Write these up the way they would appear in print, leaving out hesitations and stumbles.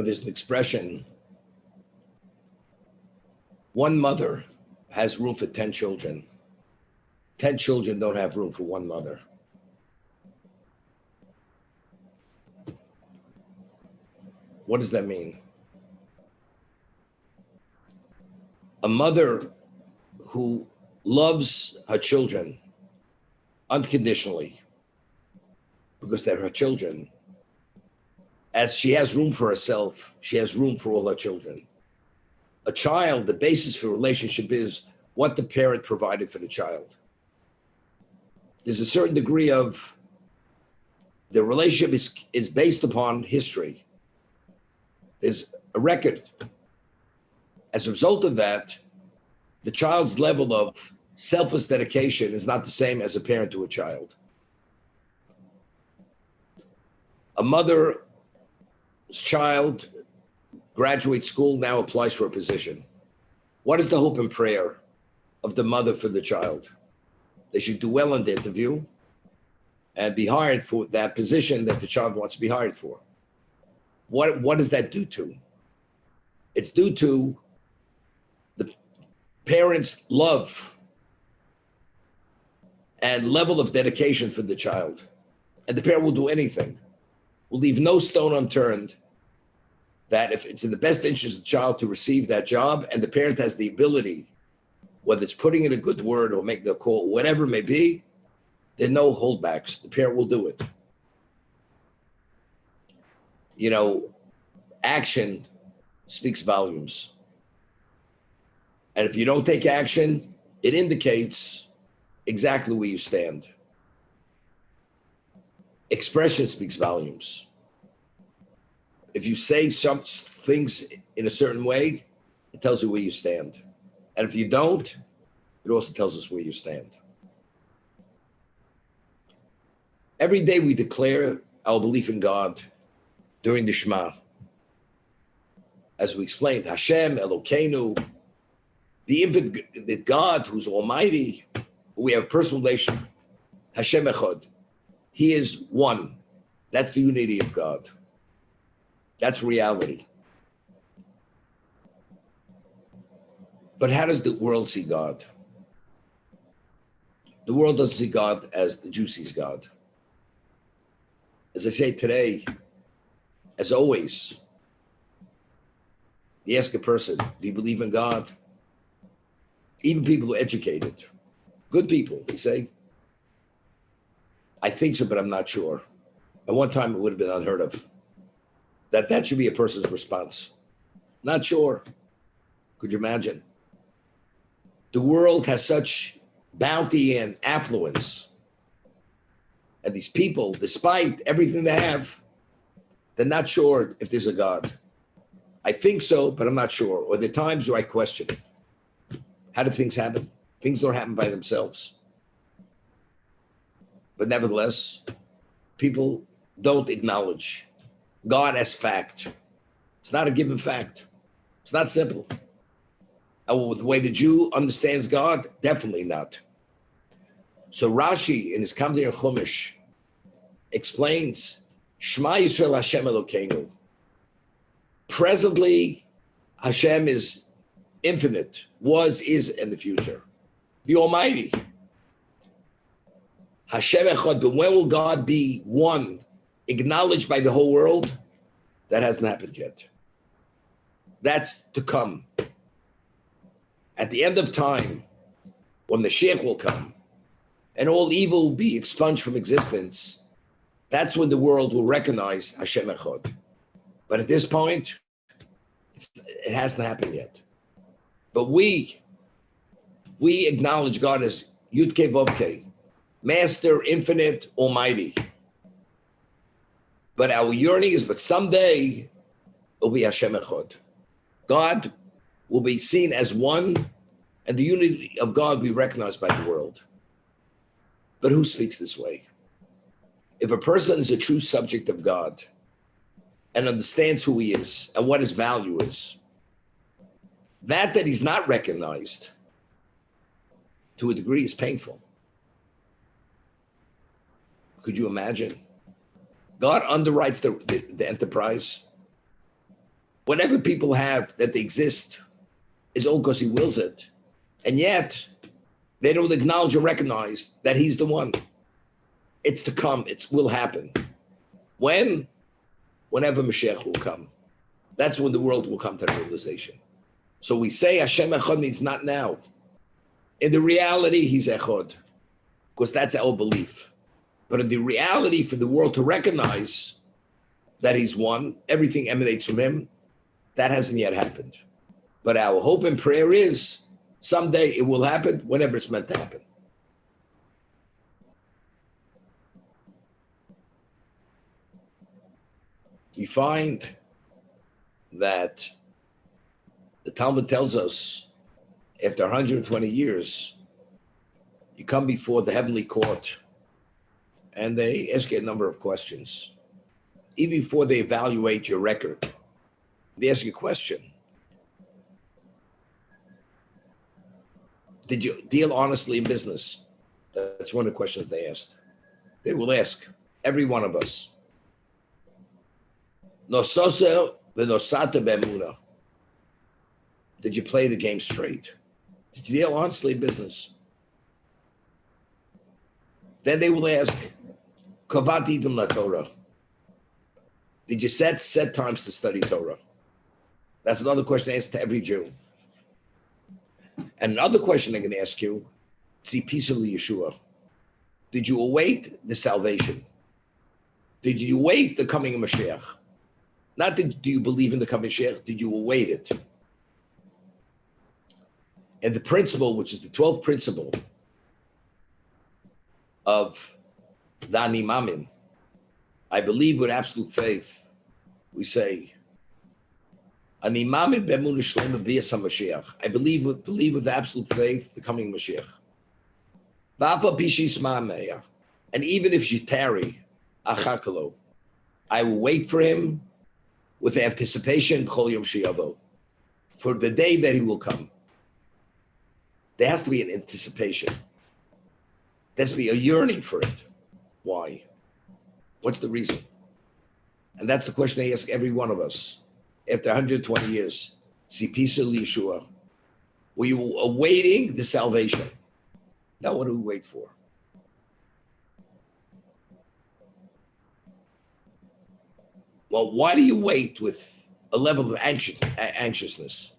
there's an expression, one mother has room for 10 children. 10 children don't have room for one mother. What does that mean? A mother who loves her children unconditionally because they're her children, as she has room for herself, she has room for all her children. A child, the basis for a relationship is what the parent provided for the child. There's a certain degree of the relationship is based upon history. There's a record. As a result of that, the child's level of selfless dedication is not the same as a parent to a child. A mother's child graduates school, now applies for a position. What is the hope and prayer of the mother for the child? They should do well in the interview and be hired for that position that the child wants to be hired for. What does that do to? It's due to the parents' love and level of dedication for the child. And the parent will do anything, will leave no stone unturned, that if it's in the best interest of the child to receive that job, and the parent has the ability, whether it's putting in a good word or making a call, whatever it may be, there are no holdbacks. The parent will do it. You know, action speaks volumes. And if you don't take action, it indicates exactly where you stand. Expression speaks volumes. If you say some things in a certain way, it tells you where you stand. And if you don't, it also tells us where you stand. Every day we declare our belief in God during the Shema. As we explained, Hashem, Elokeinu, the infinite God who's almighty, we have a personal relation, Hashem Echad. He is one. That's the unity of God. That's reality. But how does the world see God? The world doesn't see God as the Jew sees God. As I say today, as always, you ask a person, do you believe in God? Even people who are educated, good people, they say, I think so, but I'm not sure. At one time, it would have been unheard of. That should be a person's response. Not sure. Could you imagine? The world has such bounty and affluence. And these people, despite everything they have, they're not sure if there's a God. I think so, but I'm not sure. Or there are times where I question it. How do things happen? Things don't happen by themselves. But nevertheless, people don't acknowledge God as fact. It's not a given fact. It's not simple. And the way the Jew understands God, definitely not. So Rashi, in his commentary on Chumash, explains, Shema Yisrael Hashem Elokeinu. Presently, Hashem is infinite, was, is, and the future. The Almighty. Hashem Echad, but when will God be one, acknowledged by the whole world? That hasn't happened yet. That's to come. At the end of time, when the Mashiach will come, and all evil will be expunged from existence, that's when the world will recognize Hashem Echad. But at this point, it hasn't happened yet. But we acknowledge God as Yud-Kei Vav-Kei, Master, Infinite, Almighty. But our yearning is, but someday it'll be Hashem Echad. God will be seen as one, and the unity of God will be recognized by the world. But who speaks this way? If a person is a true subject of God and understands who he is and what his value is, that he's not recognized to a degree is painful. Could you imagine? God underwrites the enterprise. Whatever people have that they exist is all because he wills it. And yet, they don't acknowledge or recognize that he's the one. It's to come. It will happen. When? Whenever Mashiach will come. That's when the world will come to realization. So we say Hashem Echad means not now. In the reality, he's Echad, because that's our belief. But in the reality, for the world to recognize that he's one, everything emanates from him, that hasn't yet happened. But our hope and prayer is someday it will happen whenever it's meant to happen. We find that the Talmud tells us after 120 years, you come before the heavenly court and they ask you a number of questions. Even before they evaluate your record, they ask you a question. Did you deal honestly in business? That's one of the questions they asked. They will ask every one of us. Nosose v'nosata be'emuna. Did you play the game straight? Did you deal honestly in business? Then they will ask, Kavati idim la Torah. Did you set times to study Torah? That's another question asked to every Jew. And another question they're going to ask you, Tzipisu Yeshua. Did you await the salvation? Did you await the coming of Mashiach? Not do you believe in the coming of Mashiach, did you await it? And the principle, which is the 12th principle of the Ani Mamin, I believe with absolute faith, we say, Ani Mamin b'emunah shlema b'yas HaMashiach. I believe with absolute faith the coming Mashiach. V'afa b'shis ma'ameya. And even if you tarry, achakalo, I will wait for him with anticipation, chol yom sheyavo, for the day that he will come. There has to be an anticipation. There has to be a yearning for it. Why? What's the reason? And that's the question I ask every one of us. After 120 years, Tzipisa Yeshua, were you awaiting the salvation? Now what do we wait for? Well, why do you wait with a level of anxiousness?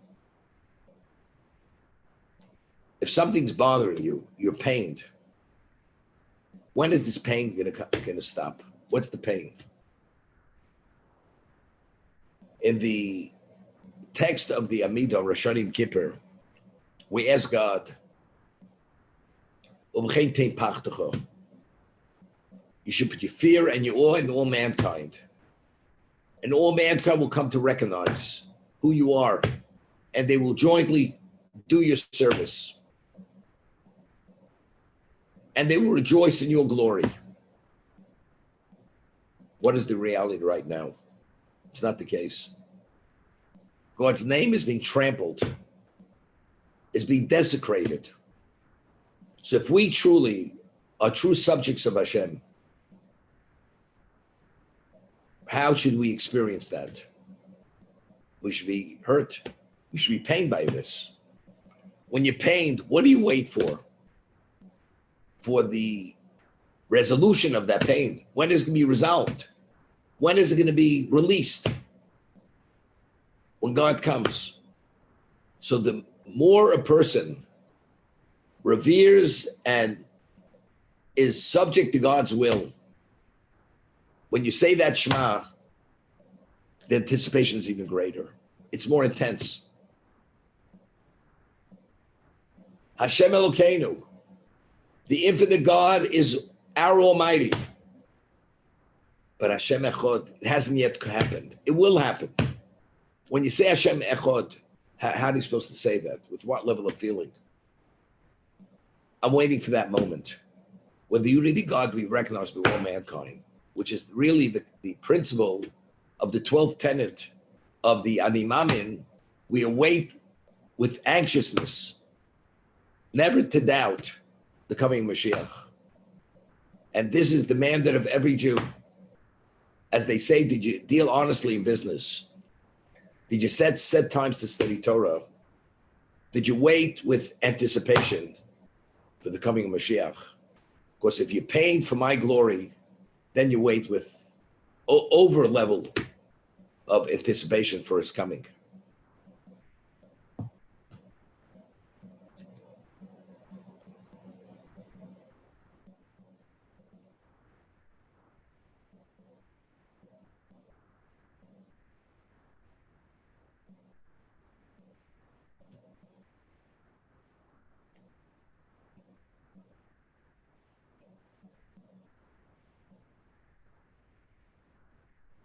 If something's bothering you, you're pained. When is this pain going to stop? What's the pain? In the text of the Amidah, Rosh Hashanah Kippur, we ask God, you should put your fear and your awe in all mankind. And all mankind will come to recognize who you are, and they will jointly do your service. And they will rejoice in your glory. What is the reality right now? It's not the case. God's name is being trampled, is being desecrated. So if we truly are true subjects of Hashem, how should we experience that? We should be hurt. We should be pained by this. When you're pained, what do you wait for? For the resolution of that pain. When is it going to be resolved? When is it going to be released? When God comes. So the more a person reveres and is subject to God's will, when you say that Shema, the anticipation is even greater. It's more intense. Hashem Elokeinu, the infinite God, is our Almighty. But Hashem Echad, it hasn't yet happened. It will happen. When you say Hashem Echad, how are you supposed to say that? With what level of feeling? I'm waiting for that moment when the unity God we recognize by all mankind, which is really the principle of the 12th tenet of the Ani Mamin. We await with anxiousness, never to doubt the coming Mashiach. And this is the mandate of every Jew. As they say, did you deal honestly in business? Did you set times to study Torah? Did you wait with anticipation for the coming of Mashiach? Because if you're paying for my glory, then you wait with over level of anticipation for his coming.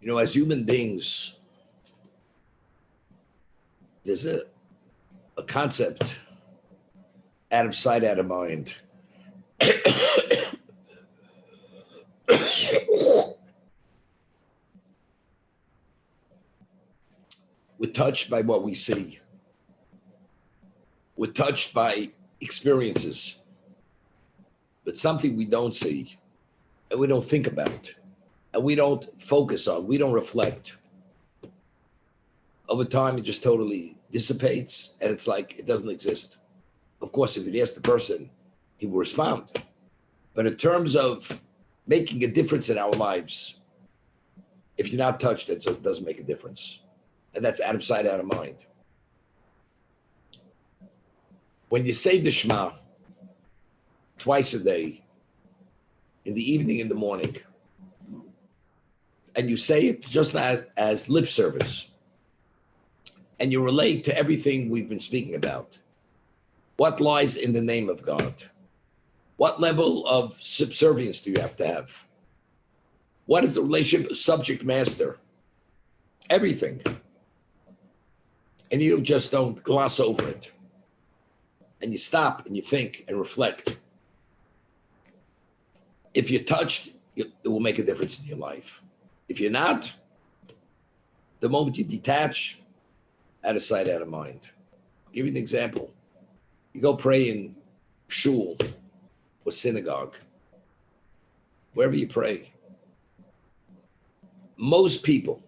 You know, as human beings, there's a concept out of sight, out of mind. We're touched by what we see. We're touched by experiences, but something we don't see and we don't think about and we don't focus on, we don't reflect. Over time, it just totally dissipates and it's like it doesn't exist. Of course, if you ask the person, he will respond. But in terms of making a difference in our lives, if you're not touched, it doesn't make a difference. And that's out of sight, out of mind. When you say the Shema twice a day, in the evening, in the morning, and you say it just as lip service, and you relate to everything we've been speaking about, what lies in the name of God? What level of subservience do you have to have? What is the relationship subject master? Everything. And you just don't gloss over it. And you stop and you think and reflect. If you're touched, it will make a difference in your life. If you're not, the moment you detach, out of sight, out of mind. I'll give you an example. You go pray in shul or synagogue, wherever you pray. Most people,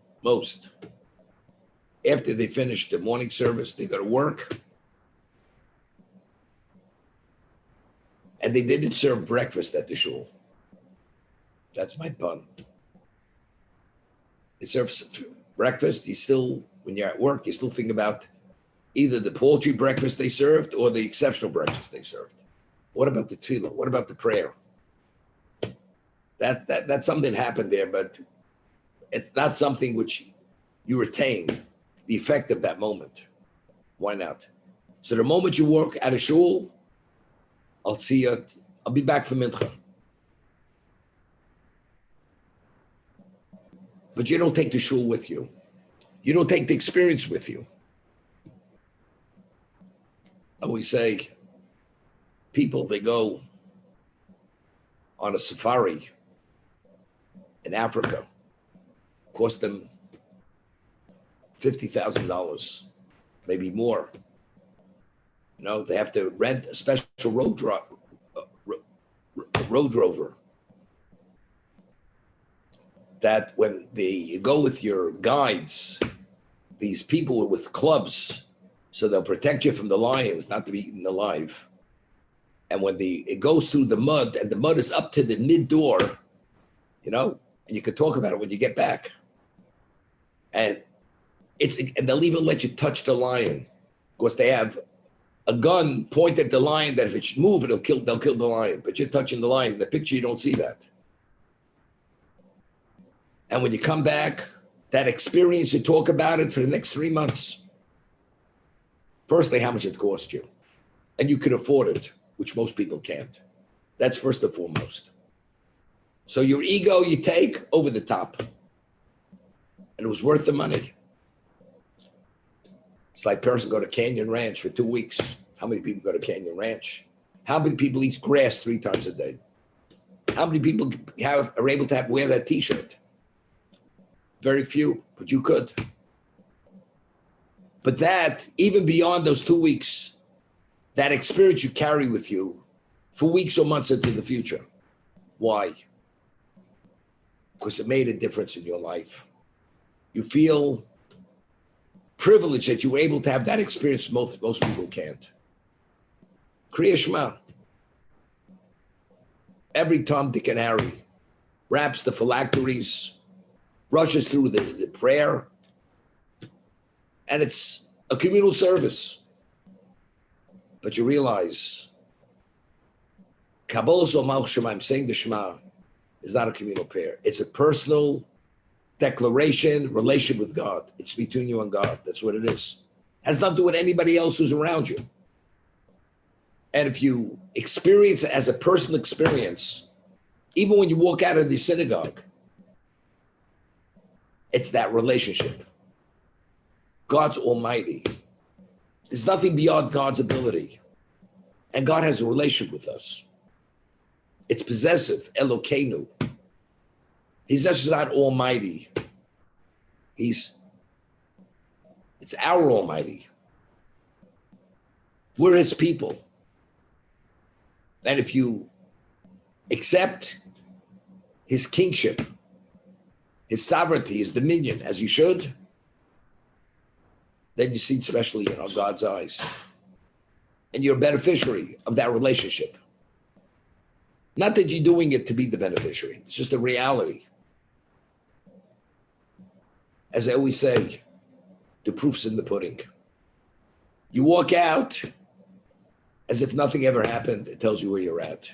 after they finish the morning service, they go to work, and they didn't serve breakfast at the shul. That's my pun. They serve breakfast. When you're at work, you still think about either the poultry breakfast they served or the exceptional breakfast they served. What about the tefillah? What about the prayer? That's something that happened there, but it's not something which you retain the effect of that moment. Why not? So the moment you walk out of shul, I'll see you. I'll be back for mincha. But you don't take the shul with you. You don't take the experience with you. I always say, people, they go on a safari in Africa, cost them $50,000, maybe more. You know, they have to rent a special road rover. That when you go with your guides, these people with clubs, so they'll protect you from the lions, not to be eaten alive. And when it goes through the mud, and the mud is up to the mid door, you know, and you can talk about it when you get back. And they'll even let you touch the lion, because they have a gun pointed at the lion that if it should move, they'll kill the lion. But you're touching the lion. In the picture, you don't see that. And when you come back, that experience, you talk about it for the next 3 months. Firstly, how much it cost you. And you can afford it, which most people can't. That's first and foremost. So your ego you take over the top. And it was worth the money. It's like person go to Canyon Ranch for 2 weeks. How many people go to Canyon Ranch? How many people eat grass 3 times a day? How many people are able to wear that t-shirt? Very few, but you could. But that, even beyond those 2 weeks, that experience you carry with you for weeks or months into the future. Why? Because it made a difference in your life. You feel privilege that you were able to have that experience. Most people can't. Kriya Shema. Every Tom, Dick, and Harry wraps the phylacteries, rushes through the prayer, and it's a communal service. But you realize, Kabbalah Zomach Shema, I'm saying the Shema, is not a communal prayer. It's a personal declaration, relationship with God. It's between you and God. That's what it is. Has nothing to do with anybody else who's around you. And if you experience it as a personal experience, even when you walk out of the synagogue, it's that relationship. God's almighty. There's nothing beyond God's ability. And God has a relationship with us. It's possessive, Elokeinu. He's just not almighty. It's our almighty. We're his people. And if you accept his kingship, his sovereignty, his dominion, as you should, then you see it especially in God's eyes. And you're a beneficiary of that relationship. Not that you're doing it to be the beneficiary. It's just a reality. As I always say, the proof's in the pudding. You walk out as if nothing ever happened. It tells you where you're at.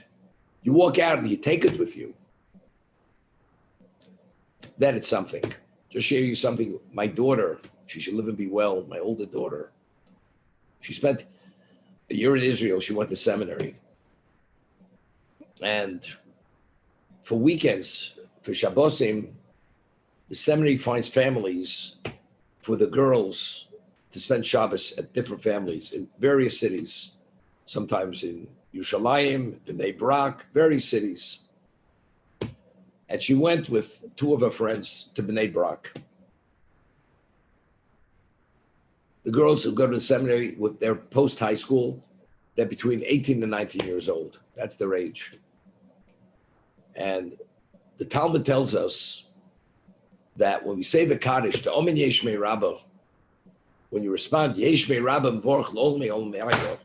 You walk out and you take it with you. Then it's something. Just share you something. My daughter, she should live and be well, my older daughter. She spent a year in Israel. She went to seminary. And for weekends, for Shabbosim, the seminary finds families for the girls to spend Shabbos at different families in various cities, sometimes in Yerushalayim, Bnei Brak, various cities. And she went with two of her friends to Bnei Brak. The girls who go to the seminary, they're post-high school, they're between 18 and 19 years old. That's their age. And the Talmud tells us that when we say the Kaddish, the Omen Yeshmei Rabbah, when you respond, Yeshmei Rabbah Mvorch L'Olmei Olmei Ayo,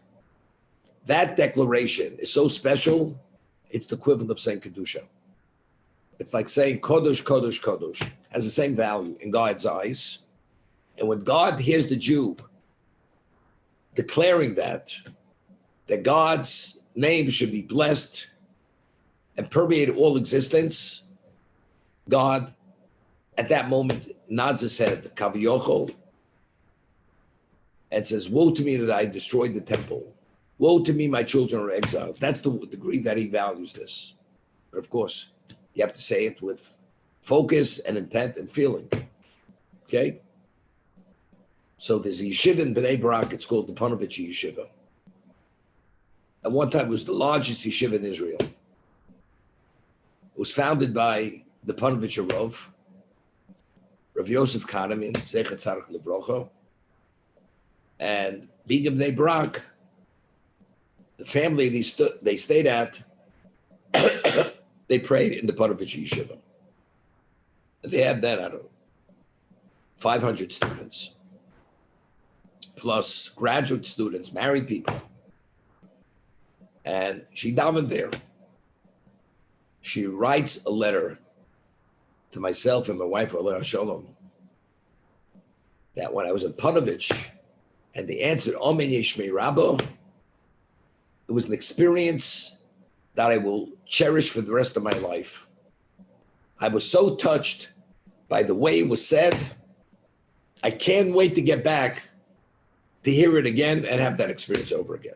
that declaration is so special, it's the equivalent of saying Kedusha. It's like saying Kodesh, Kodesh, Kodesh. Has the same value in God's eyes. And when God hears the Jew declaring that God's name should be blessed and permeate all existence, God at that moment nods his head, Kaviyochol, and says, woe to me that I destroyed the temple. Woe to me, my children are exiled. That's the degree that he values this. But of course, you have to say it with focus and intent and feeling. Okay? So there's a yeshiva in Bnei Brak. It's called the Panovich Yeshiva. At one time, it was the largest yeshiva in Israel. It was founded by the Panovich Rav Yosef Kahneman, Zecher Tzaddik Livrocha. And being in Bnei Brak, the family they stayed at, they prayed in the Panovich Yeshiva. And they had then, 500 students, plus graduate students, married people. And she davened there. She writes a letter to myself and my wife, Aleh Shalom, that when I was in Panovich and they answered Omen Yeshmei Rabbah, it was an experience that I will cherish for the rest of my life. I was so touched by the way it was said. I can't wait to get back to hear it again and have that experience over again.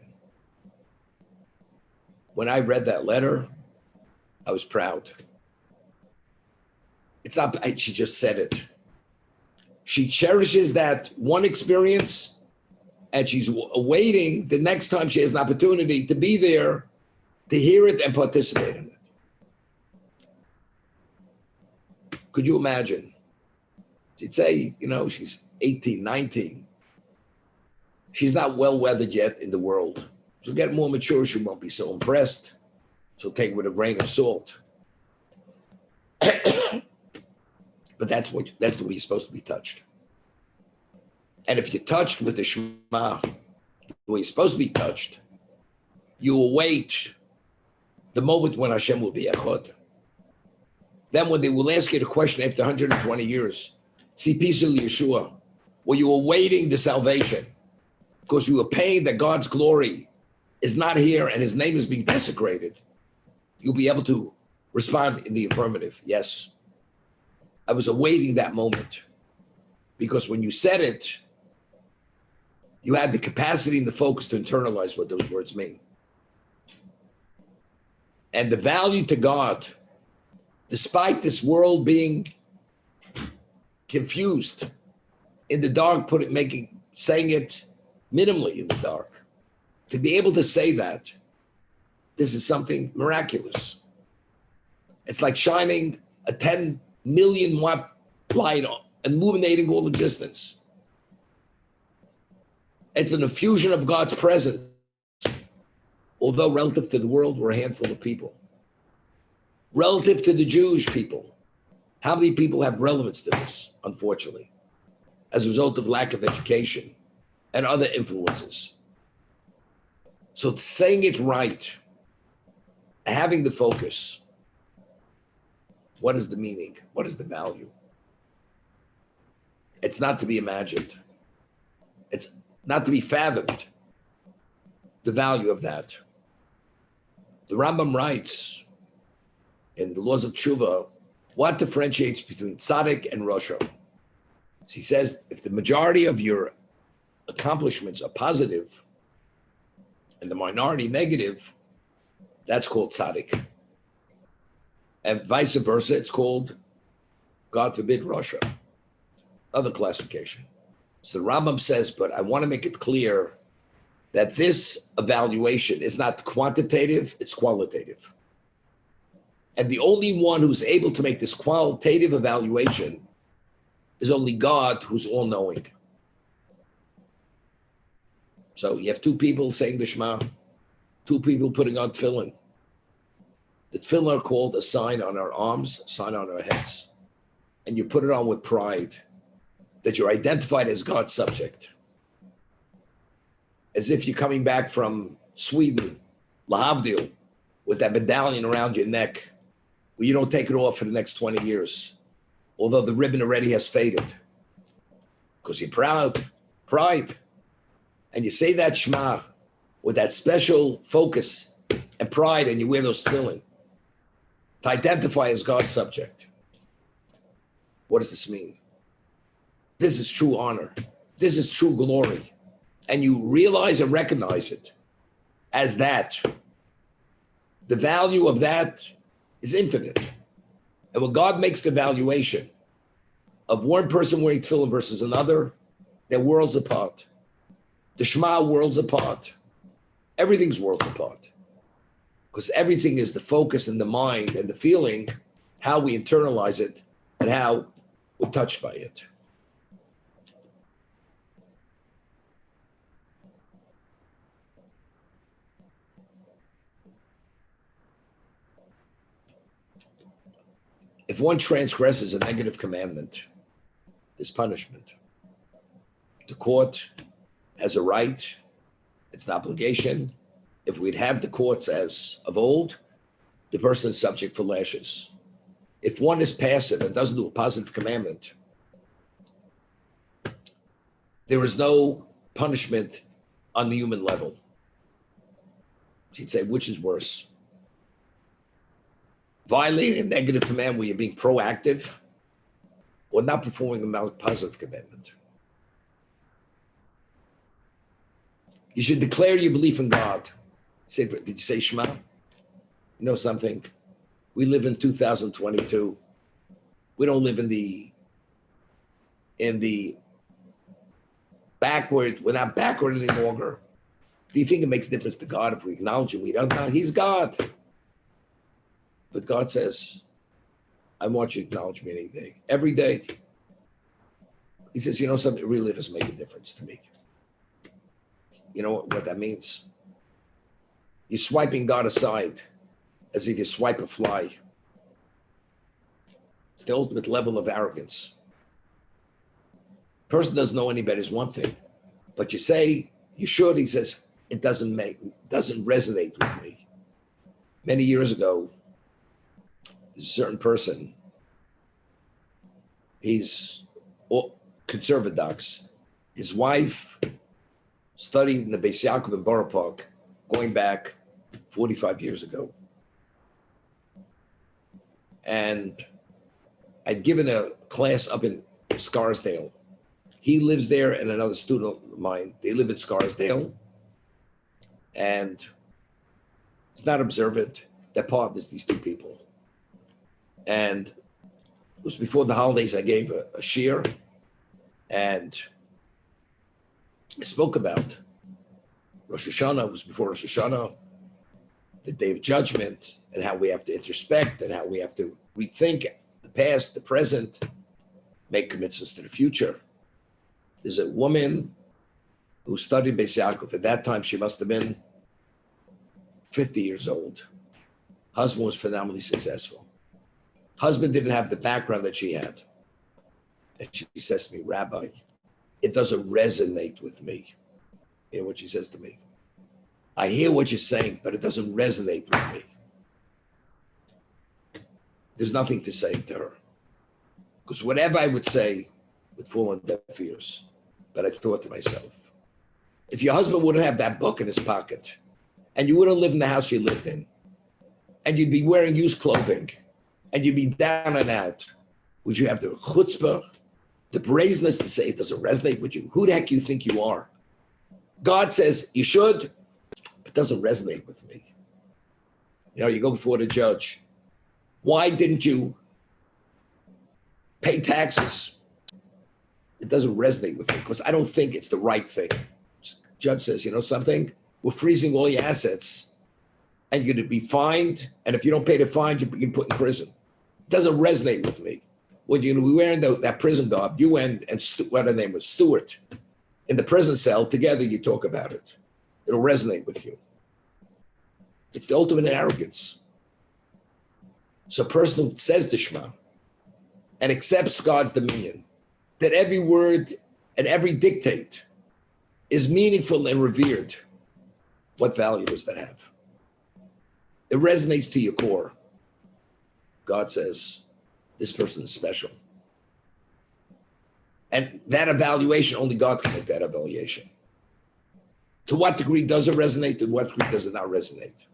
When I read that letter, I was proud. It's not, she just said it. She cherishes that one experience and she's awaiting the next time she has an opportunity to be there, to hear it and participate in it. Could you imagine? She'd say, she's 18, 19. She's not well-weathered yet in the world. She'll get more mature. She won't be so impressed. She'll take it with a grain of salt. But that's the way you're supposed to be touched. And if you're touched with the Shema, the way you're supposed to be touched, you await the moment when Hashem will be Echad. Then when they will ask you the question after 120 years, see peace of Yeshua, were you awaiting the salvation because you were pained that God's glory is not here and his name is being desecrated? You'll be able to respond in the affirmative. Yes, I was awaiting that moment, because when you said it, you had the capacity and the focus to internalize what those words mean. And the value to God, despite this world being confused in the dark, saying it minimally in the dark, to be able to say that, this is something miraculous. It's like shining a 10 million watt light on, illuminating all existence. It's an effusion of God's presence. Although relative to the world, we're a handful of people. Relative to the Jewish people, how many people have relevance to this, unfortunately, as a result of lack of education and other influences? So saying it right, having the focus, what is the meaning? What is the value? It's not to be imagined. It's not to be fathomed, the value of that. The Rambam writes in the Laws of Tshuva, what differentiates between tzaddik and rasha? So he says, if the majority of your accomplishments are positive and the minority negative, that's called tzaddik. And vice versa, it's called, God forbid, rasha. Other classification. So the Rambam says, but I want to make it clear that this evaluation is not quantitative, it's qualitative. And the only one who's able to make this qualitative evaluation is only God, who's all-knowing. So you have two people saying the Shema, two people putting on tefillin. The tefillin are called a sign on our arms, a sign on our heads. And you put it on with pride, that you're identified as God's subject. As if you're coming back from Sweden, Lahavdil, with that medallion around your neck, where you don't take it off for the next 20 years, although the ribbon already has faded. Because you're pride. And you say that Shema with that special focus and pride, and you wear those tefillin to identify as God's subject. What does this mean? This is true honor. This is true glory. And you realize and recognize it as that. The value of that is infinite. And when God makes the valuation of one person wearing tefillin versus another, they're worlds apart. The Shema, worlds apart. Everything's worlds apart. Because everything is the focus and the mind and the feeling, how we internalize it and how we're touched by it. If one transgresses a negative commandment, there's punishment. The court has a right, it's an obligation. If we'd have the courts as of old, the person is subject for lashes. If one is passive and doesn't do a positive commandment, there is no punishment on the human level. She'd say, which is worse? Violating a negative command where you're being proactive, or not performing a positive commandment. You should declare your belief in God. Say, did you say Shema? You know something? We live in 2022. We don't live in the backward. We're not backward any longer. Do you think it makes a difference to God if we acknowledge him? We don't know. He's God. But God says, I want you to acknowledge me any day, every day. He says, you know something, it really doesn't make a difference to me. You know what that means? You're swiping God aside as if you swipe a fly. It's the ultimate level of arrogance. Person doesn't know any better is one thing, but you say you should. He says it doesn't resonate with me. Many years ago, there's a certain person. He's conservadox. His wife studied in the Beis Yaakov in Borough Park, going back 45 years ago. And I'd given a class up in Scarsdale. He lives there and another student of mine. They live in Scarsdale. And he's not observant. They're partners, these two people. And it was before the holidays. I gave a shir, and I spoke about Rosh Hashanah. It was before Rosh Hashanah, the Day of Judgment, and how we have to introspect and how we have to rethink the past, the present, make commitments to the future. There's a woman who studied Beis Yaakov. At that time, she must have been 50 years old. Husband was phenomenally successful. Husband didn't have the background that she had. And she says to me, Rabbi, it doesn't resonate with me. You know what she says to me? I hear what you're saying, but it doesn't resonate with me. There's nothing to say to her. Because whatever I would say would fall on deaf ears. But I thought to myself, if your husband wouldn't have that book in his pocket, and you wouldn't live in the house you lived in, and you'd be wearing used clothing, and you'd be down and out, would you have the chutzpah, the brazenness to say it doesn't resonate with you? Who the heck you think you are? God says you should, but it doesn't resonate with me. You know, you go before the judge. Why didn't you pay taxes? It doesn't resonate with me because I don't think it's the right thing. Judge says, you know something? We're freezing all your assets and you're going to be fined. And if you don't pay the fine, you're being put in prison. It doesn't resonate with me. When you're going to be wearing that prison garb, you and what her name was, Stewart, in the prison cell, together you talk about it. It'll resonate with you. It's the ultimate arrogance. So a person who says the Shema and accepts God's dominion, that every word and every dictate is meaningful and revered, what value does that have? It resonates to your core. God says, this person is special. And that evaluation, only God can make that evaluation. To what degree does it resonate? To what degree does it not resonate?